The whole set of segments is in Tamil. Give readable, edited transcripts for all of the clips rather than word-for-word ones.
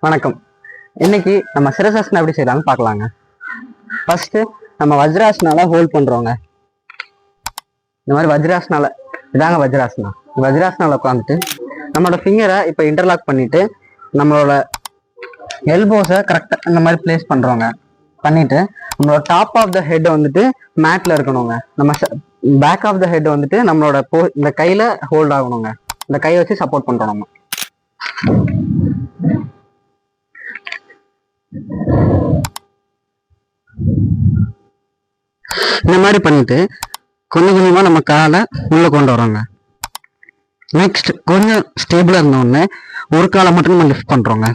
வணக்கம். இன்னைக்கு நம்ம சிரசாசனம் எப்படி செய்யலாம்னு பார்க்கலாங்க. ஃபர்ஸ்ட் நம்ம வஜ்ராசனால ஹோல்ட் பண்றோங்க. இந்த மாதிரி வஜ்ராசனால இதாங்க வஜ்ராசனா. வஜ்ராசனால உட்காந்துட்டு நம்மளோட ஃபிங்கரை இப்போ இன்டர்லாக் பண்ணிட்டு நம்மளோட எல்போஸை கரெக்டாக இந்த மாதிரி பிளேஸ் பண்றோங்க. பண்ணிட்டு நம்மளோட டாப் ஆஃப் த ஹெட் வந்துட்டு மேட்ல இருக்கணுங்க. நம்ம பேக் ஆஃப் த ஹெட் வந்துட்டு நம்மளோட இந்த கையில ஹோல்ட் ஆகணுங்க. இந்த கையை வச்சு சப்போர்ட் பண்றோம் நம்ம. இந்த மாதிரி பண்ணிட்டு கொஞ்சம் கொஞ்சமா நம்ம காலை உள்ள கொண்டு வரோங்க. நெக்ஸ்ட் கொஞ்சம் ஸ்டேபிளா இருந்தோடனே ஒரு காலை மட்டும் நம்ம லிஃப்ட் பண்றோங்க.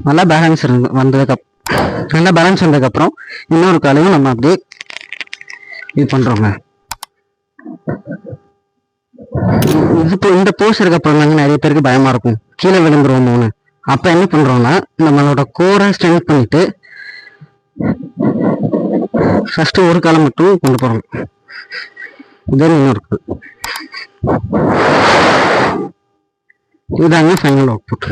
நல்லா பேலன்ஸ் வந்ததுக்கு அப்புறம் இன்னொரு காலையும் நம்ம அப்படியே இது பண்றோங்க. இந்த போஸ் இருக்கப்பறம் தாங்க நிறைய பேருக்கு பயமா இருக்கும், கீழே விழுந்துருவோமோன்னு. அப்ப என்ன பண்றோம்னா நம்மளோட கோரை ஸ்ட்ரென்த் பண்ணிட்டு ஃபர்ஸ்ட் ஒரு காலை மட்டும் கொண்டு போறோம். இதுதாங்க இருக்கு. இதுதாங்க ஃபைனல் அவுட்புட்.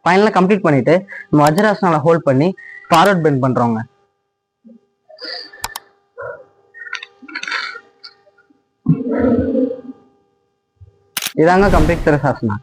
ஃபைனலாக கம்ப்ளீட் பண்ணிட்டு நம்ம வஜ்ராசனால ஹோல்ட் பண்ணி ஃபார்வர்ட் பெண்ட் பண்றோங்க. இதாங்க கம்ப்ளீட் சிரசாசனா.